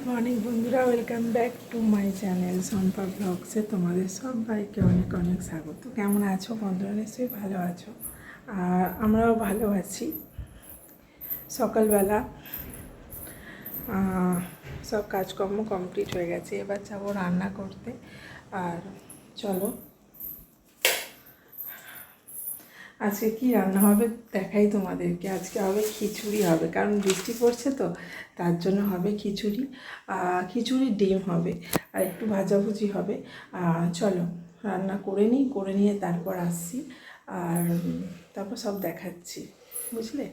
Morning বন্ধুরা, welcome back to my channel Shampa ব্লগসে তোমাদের সবাইকে অনেক অনেক স্বাগত। কেমন আছো বন্ধুরা? নিশ্চয়ই ভালো আছো, আর আমরাও ভালো আছি। সকালবেলা সব কাজকর্ম কমপ্লিট হয়ে গেছে, এবার যাবো রান্না করতে। আর চলো আজকে কি রান্না হবে দেখাই তোমাদেরকে। আজকে হবে খিচুড়ি হবে, কারণ বৃষ্টি পড়ছে তো তার জন্য হবে খিচুড়ি। খিচুড়ি ডিম হবে আর একটু ভাজাভুজি হবে। চলো রান্না করে নিয়ে তারপর আসছি, আর তারপর সব দেখাচ্ছি, বুঝলে।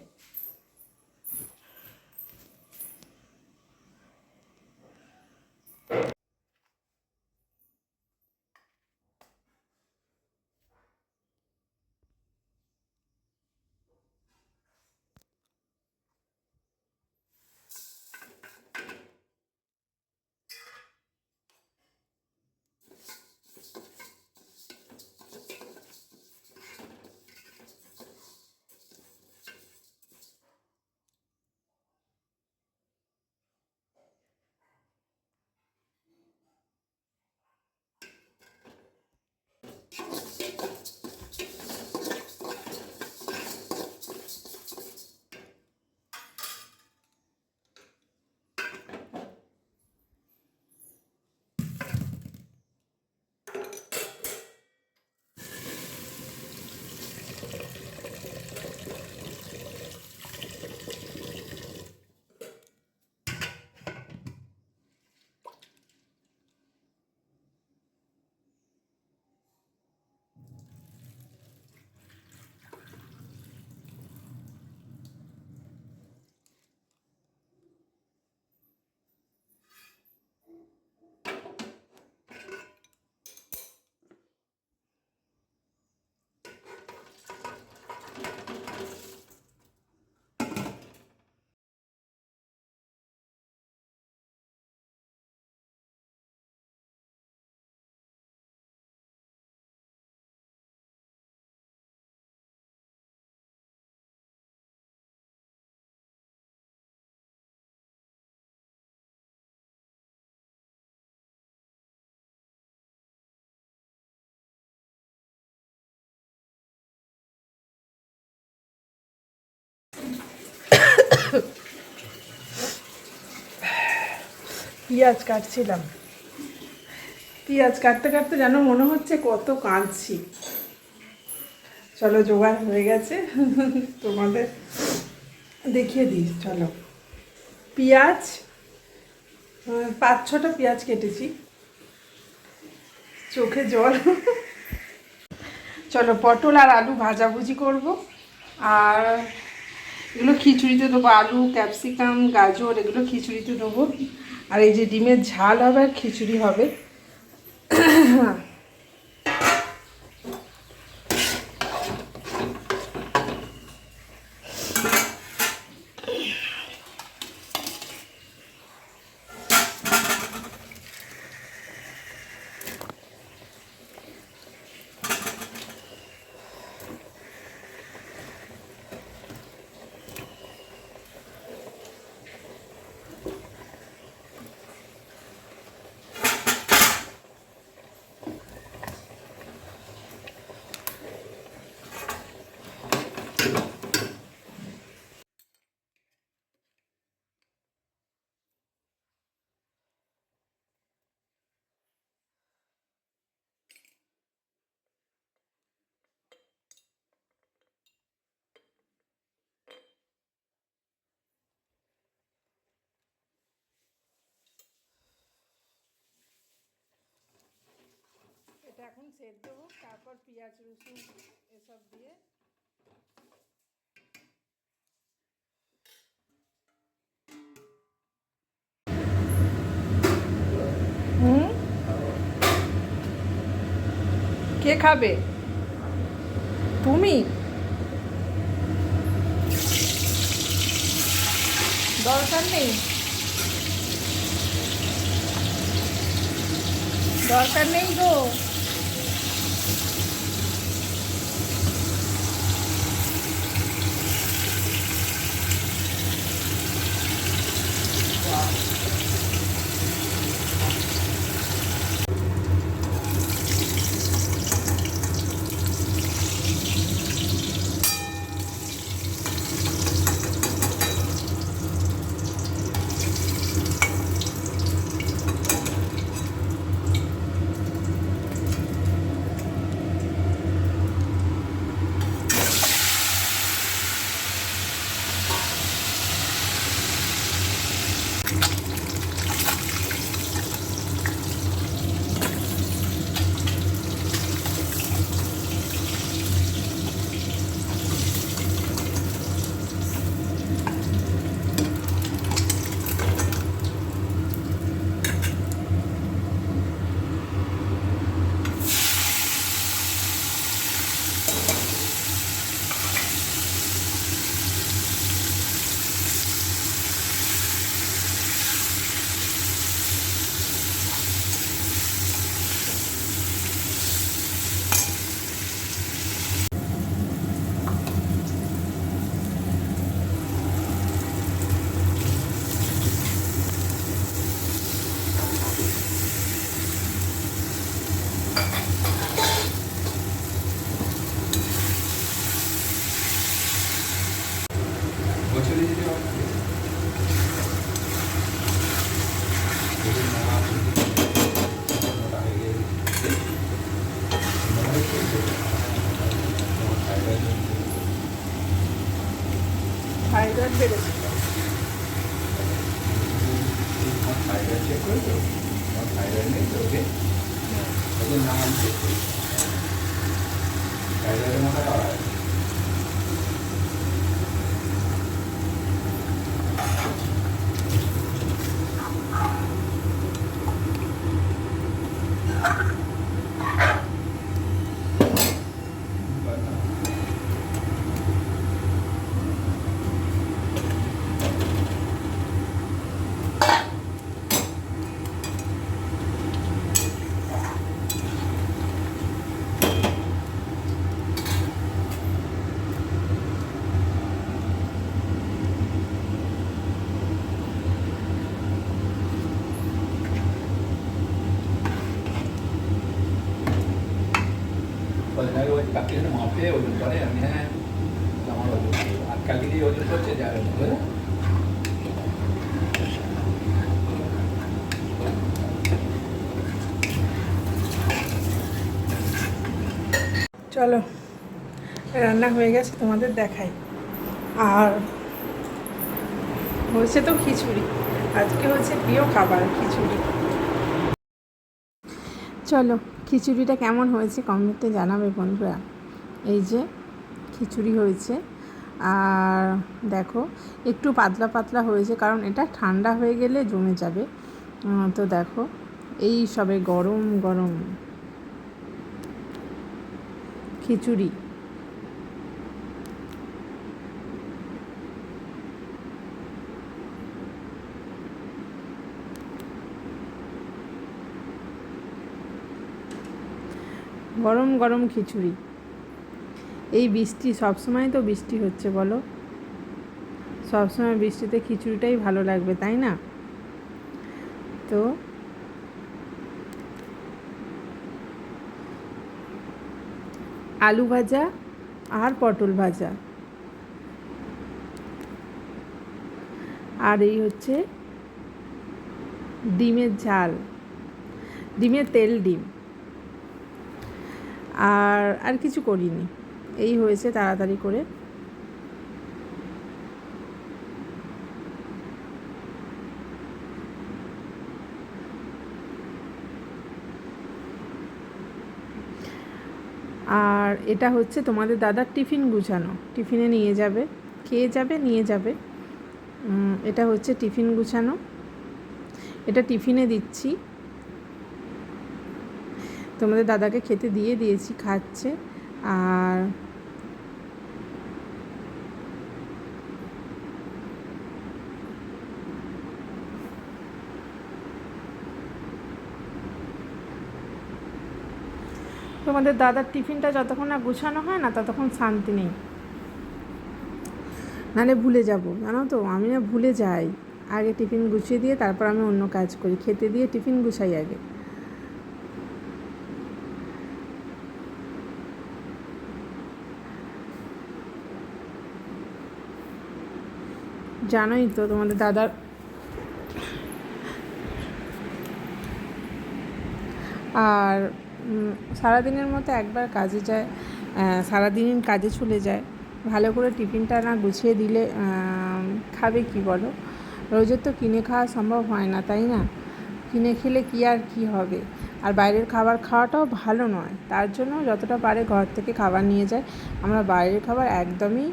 পেঁয়াজ কাটছিলাম, পেঁয়াজ কাটতে কাটতে যেন মনে হচ্ছে কত কাঁদছি। চলো জোগাড় হয়ে গেছে, তোমাদের দেখিয়ে দিই। চলো, পেঁয়াজ 5-6টা পেঁয়াজ কেটেছি, চোখে জল। চলো পটল আর আলু ভাজাভুজি করব, আর এগুলো খিচুড়িতে দেবো। আলু, ক্যাপসিকাম, গাজর এগুলো খিচুড়িতে দেবো। আর এই যে ডিমের ঝাল হবে আর খিচুড়ি হবে। এটা এখন সেদ্ধ হোক, তারপর পেঁয়াজ রসুন এসব দিয়ে কে খাবে? তুমি? দরকার নেই, দরকার নেই গো। বিরাট বেড়েছিল। থাইরয়েড চেক করেছো? তোমার থাইরয়েড নেই তো? ওকে, ওদের নাম চেক করি। থাইরয়েডের মাথা খাওয়া হয়। কদিন আগে ওই কাকির মাপে ওজন করে, আমি হ্যাঁ আমার ওজন আজকালকে দিয়ে ওজন করছে যার বুঝলে। চলো রান্না হয়ে গেছে, তোমাদের দেখাই। আর হচ্ছে তো খিচুড়ি, আজকে হচ্ছে প্রিয় খাবার খিচুড়ি। চলো খিচুড়িটা কেমন হয়েছে কমেন্টে জানাবে বন্ধুরা। এই যে খিচুড়ি হয়েছে, আর দেখো একটু পাতলা পাতলা হয়েছে, কারণ এটা ঠান্ডা হয়ে গেলে জমে যাবে। তো দেখো এই সবে গরম গরম খিচুড়ি। গরম গরম খিচুড়ি। এই বৃষ্টি, সবসময় তো বৃষ্টি হচ্ছে বলো, সবসময় বৃষ্টিতে খিচুড়িটাই ভালো লাগবে, তাই না? তো আলু ভাজা আর পটল ভাজা, আর এই হচ্ছে ডিমের ঝাল, ডিমের তেল ডিম, আর কিছু করিনি। এই হয়েছে তাড়াতাড়ি করে। আর এটা হচ্ছে তোমাদের দাদার টিফিন গুছানো, টিফিনে নিয়ে যাবে, খেয়ে যাবে নিয়ে যাবে। এটা হচ্ছে টিফিন গুছানো, এটা টিফিনে দিচ্ছি। তোমাদের দাদাকে খেতে দিয়ে দিয়েছি, খাচ্ছে। আর তোমাদের দাদার টিফিনটা যতক্ষণ না গুছানো হয় না ততক্ষণ শান্তি নেই, নাহলে ভুলে যাব, জানো তো আমি না ভুলে যাই। আগে টিফিন গুছিয়ে দিয়ে তারপর আমি অন্য কাজ করি, খেতে দিয়ে টিফিন গুছাই আগে। জানোই তো তোমাদের দাদার আর সারাদিনের মতো একবার কাজে যায়, সারাদিন কাজে চলে যায়, ভালো করে টিফিনটা না গুছিয়ে দিলে খাবে কি বলো? রোজের তো কিনে খাওয়া সম্ভব হয় না, তাই না? কিনে খেলে কি আর কি হবে? আর বাইরের খাবার খাওয়াটাও ভালো নয়, তার জন্য যতটা পারে ঘর থেকে খাবার নিয়ে যায়। আমরা বাইরের খাবার একদমই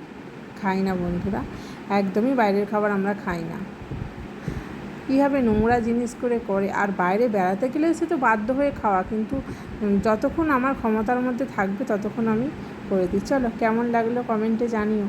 খাই না বন্ধুরা, একদমই বাইরের খাবার আমরা খাই না। কীভাবে নোংরা জিনিস করে, আর বাইরে বেড়াতে গেলে সে তো বাধ্য হয়ে খাওয়া, কিন্তু যতক্ষণ আমার ক্ষমতার মধ্যে থাকবে ততক্ষণ আমি করে দিই। চলো কেমন লাগলো কমেন্টে জানিও।